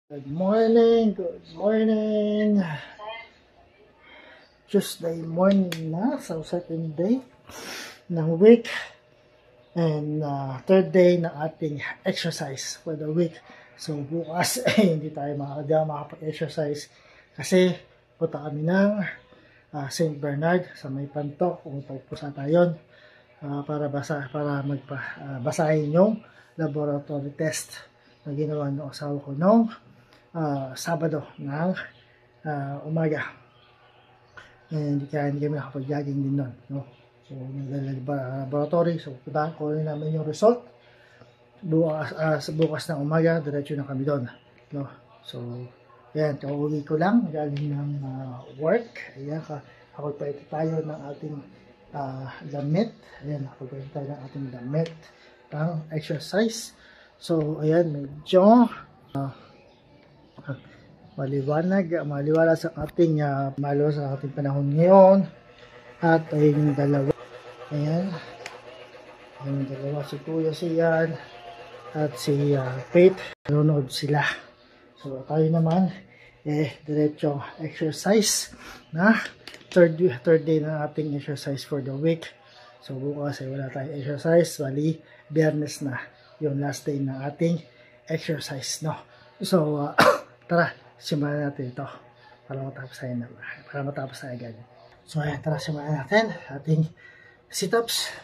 Good morning, good morning. Tuesday morning na, so second day ng week and third day ng ating exercise for the week. So bukas hindi tayo makapag-exercise kasi punta kami ng St. Bernard sa may Pantok. Pupunta tayo para basahin yung laboratory test na ginawa ng asawa ko noong Sabado ng umaga. And kaya hindi kami nakapag-jogging din nun, no? So laboratory, so puntahan ko rin namin yung result bukas ng umaga. Diretso na kami doon, no? So ayan, kauwi ko lang galing ng work. Ayan, ako pa ito tayo ng ating damit. Ayan, ako pa ito tayo ng ating damit pang exercise. So ayan, medyo maliwala sa ating panahon ngayon. At ayun yung dalawa, ayan yung dalawa, si Kuya siyan at si Faith, nanonood sila. So tayo naman diretso exercise na third day na ating exercise for the week. So bukas ay wala tayong exercise, bali Biyernes na yung last day ng ating exercise, no? So tara, simulan natin ito para matapos tayo agad. So ayan, tara, simulan natin ating sit-ups.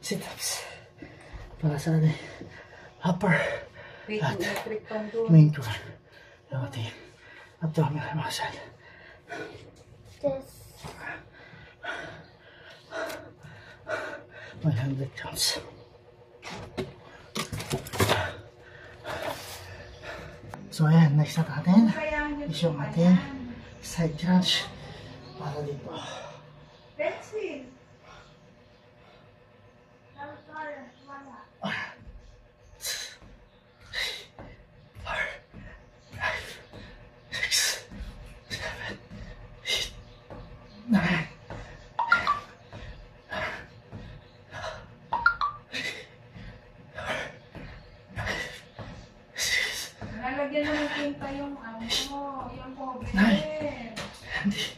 Sit-ups para sa upper at main core ng ating abdominal muscle. 100 counts. So ayan, next natin is yung ating side crunch para dito. Nalagyan naman tinta yung yung pobre. Hindi.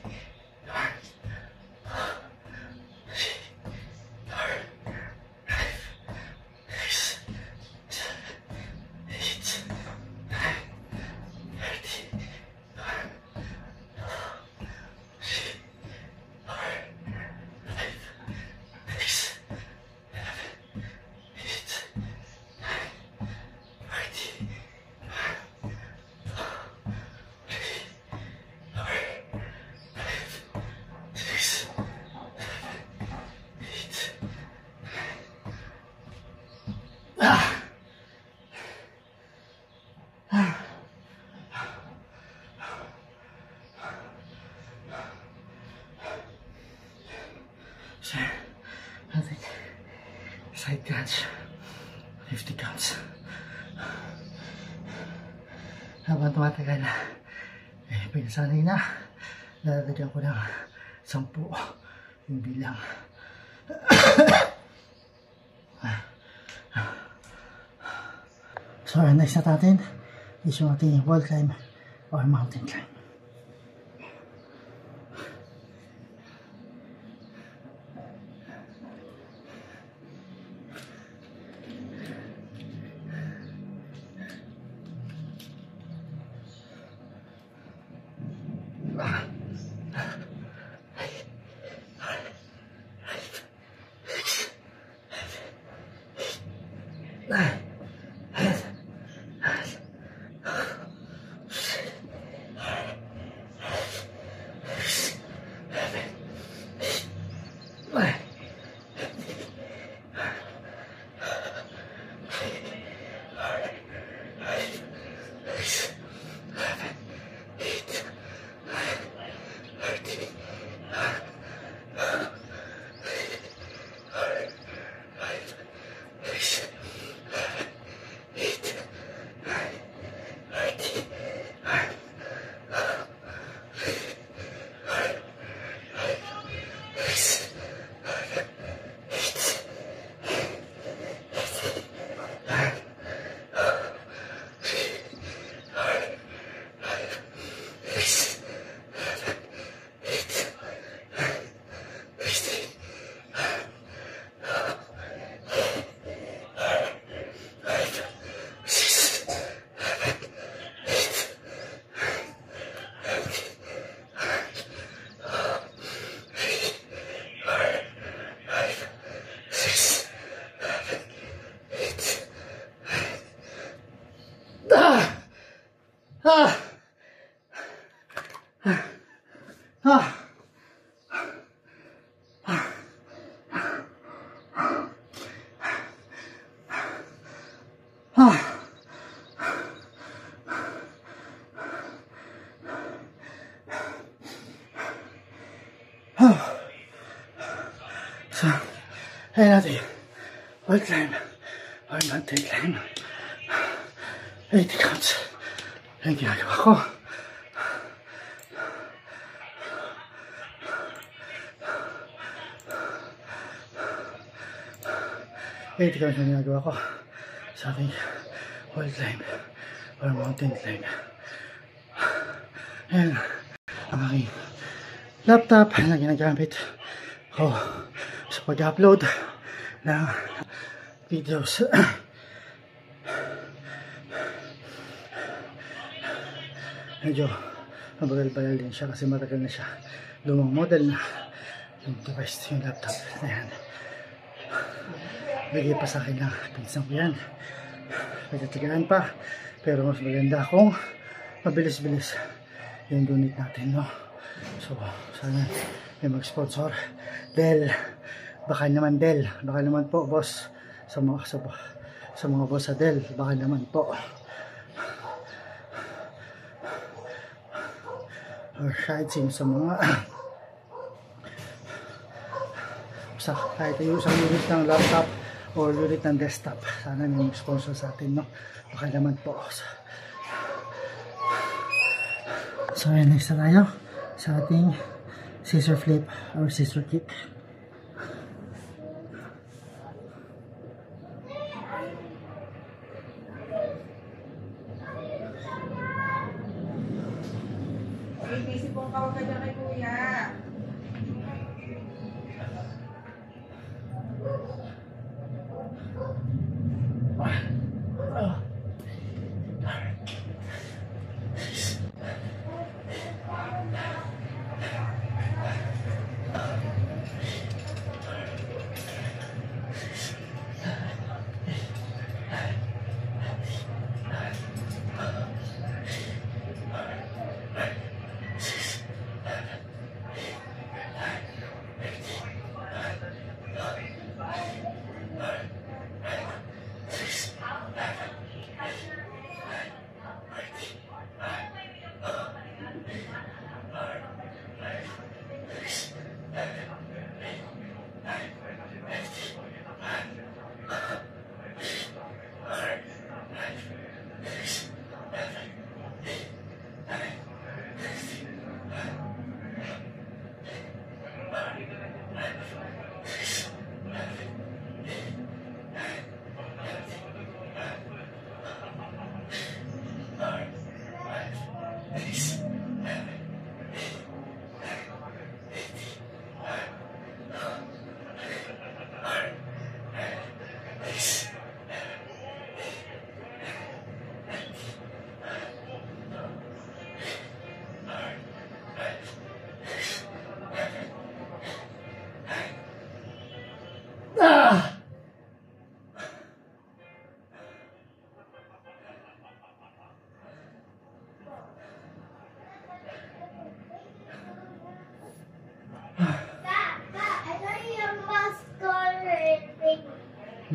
I think side catch 50 counts. Habang tumatagal na, pinasanay na, nadadagyan ko ng 10 yung bilang. So next natin is yung ating wall climb or mountain climb. So, ayun natin, wall climb or mountain climb. 80 counts. Ayun ginagawa ko. Ito yung ginagawa ko sa ating wall climb or mountain climb. Ayan ang aking laptop na ginagamit ko sa pag-upload ng videos. Medyo mabagal-bagal din siya kasi matagal na siya. Lumang model na yung device, yung laptop. Ayan. Bigay pa sa akin ng pinsan ko yan. Nagtatagaan pa. Pero mas maganda kung mabilis-bilis yung donate natin, no? So, sana may mag-sponsor. Dell. Baka naman Dell. Baka naman po, boss. Sa mga boss sa Dell. Baka naman po. Or kahit sino sa mga kahit yung isang unit ng laptop o unit ng desktop, sana may sponsor sa atin, no? Baka naman po. So ayan, next na tayo sa ating scissor flip or scissor kick. Busy po ka ka dyan kay kuya.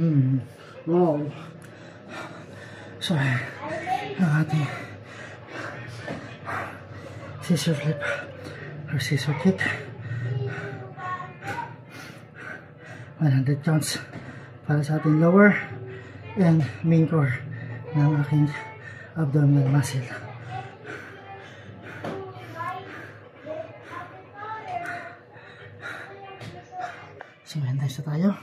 Wow. So, ang ating scissor flip or scissor kick. 100 counts para sa ating lower and main core ng aking abdominal muscle. So, hintay sa tayo.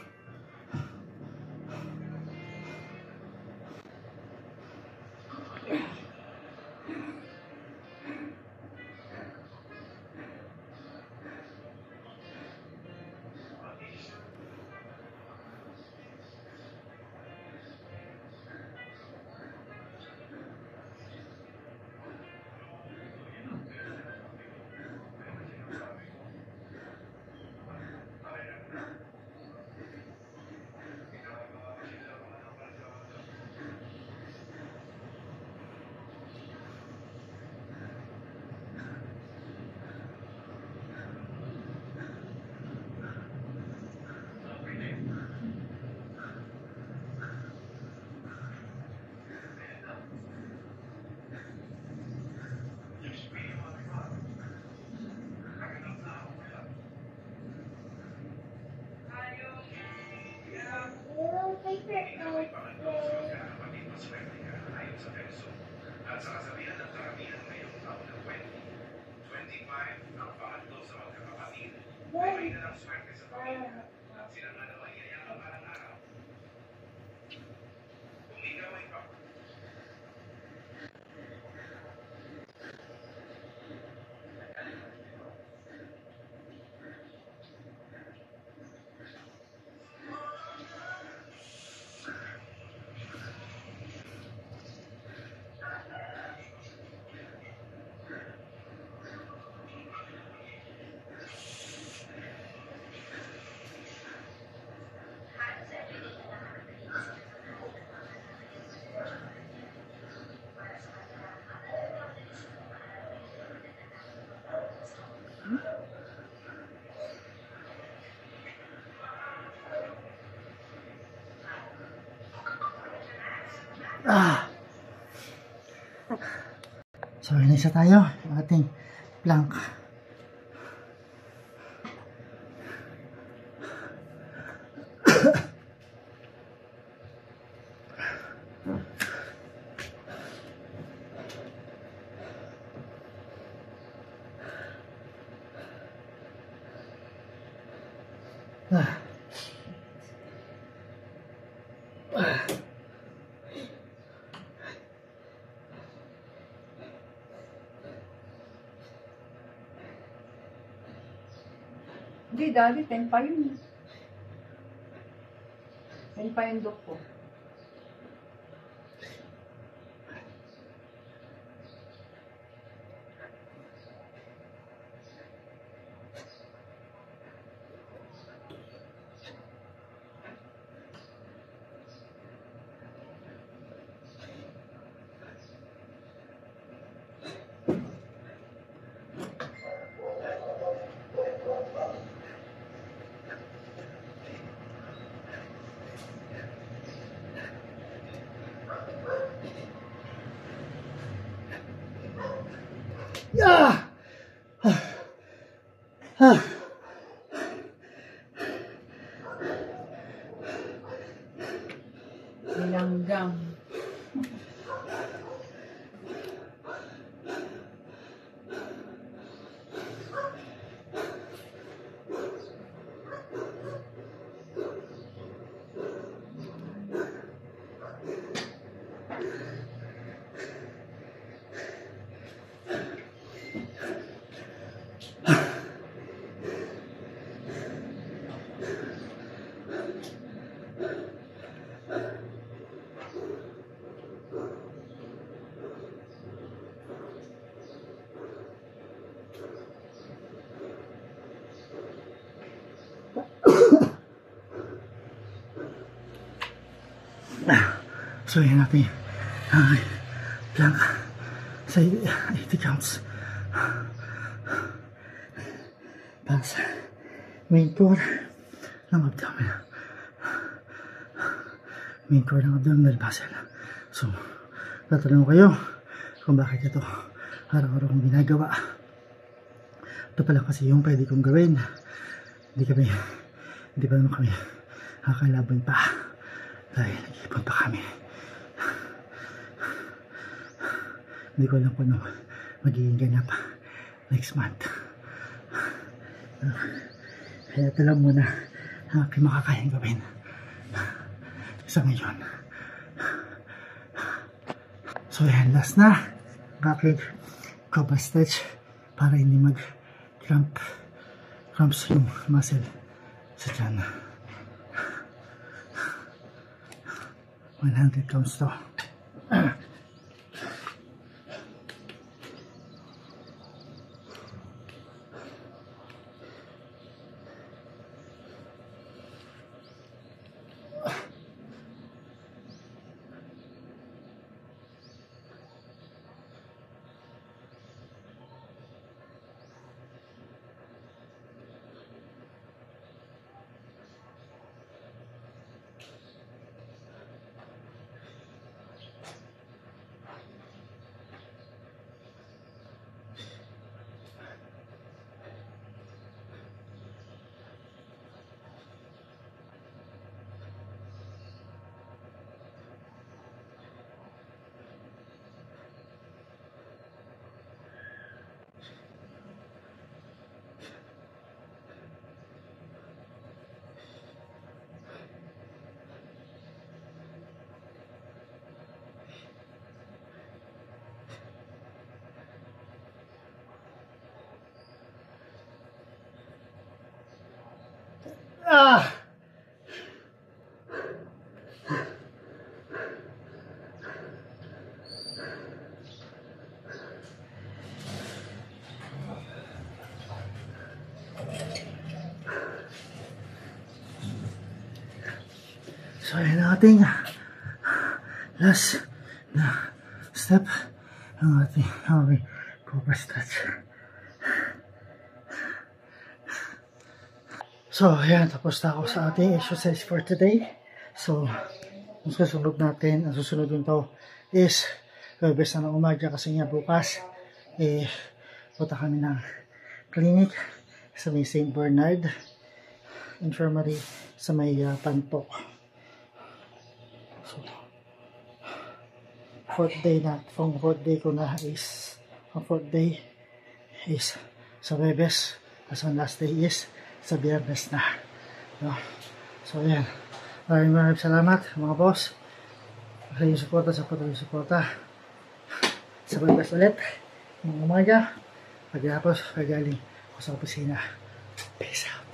At sa kasabihan ng karamihan ngayong taon ng 2025 ang pangatlo sa magkakapatid ay may dalang swerte sa pamilya at sila nga naman yayang parang araw. Kung ikaw ay So, inisa tayo yung ating plank. Hindi, daddy, 10 pa yun. 10 pa yung dok ko. Yeah! Nilanggam. So, yun natin plank sa 80 counts para sa main core ng abdomen. main core ng abdominal muscle. So, tatanong kayo kung bakit ito araw-araw kong ginagawa. Ito pala kasi yung pwede kong gawin. Hindi pa naman kami nakakalaban pa dahil nag-iipon pa kami. Hindi ko alam kung ano magiging ganap next month. Kaya ito lang muna ang aking makakayang gawin sa ngayon. So yan, last na ang aking cobra stretch para hindi cramps yung muscle sa tiyan. 100 counts to. So yan ang ating last na step ang ating cobra stretch. So yan, tapos na ako sa ating exercise for today. So ang susunod din to is Huwebes na ng umaga kasi nga bukas punta kami ng clinic sa may St. Bernard Infirmary sa may Pantok. So, fourth day ko na is, ang fourth day is sa Huwebes, as ang last day is sa Biyernes na. No? So, ayan. Maraming salamat mga boss sa inyong suporta, sa suporta. Sa Huwebes ulit, ng umaga, pagkatapos, pagaling ako sa opisina. Peace out.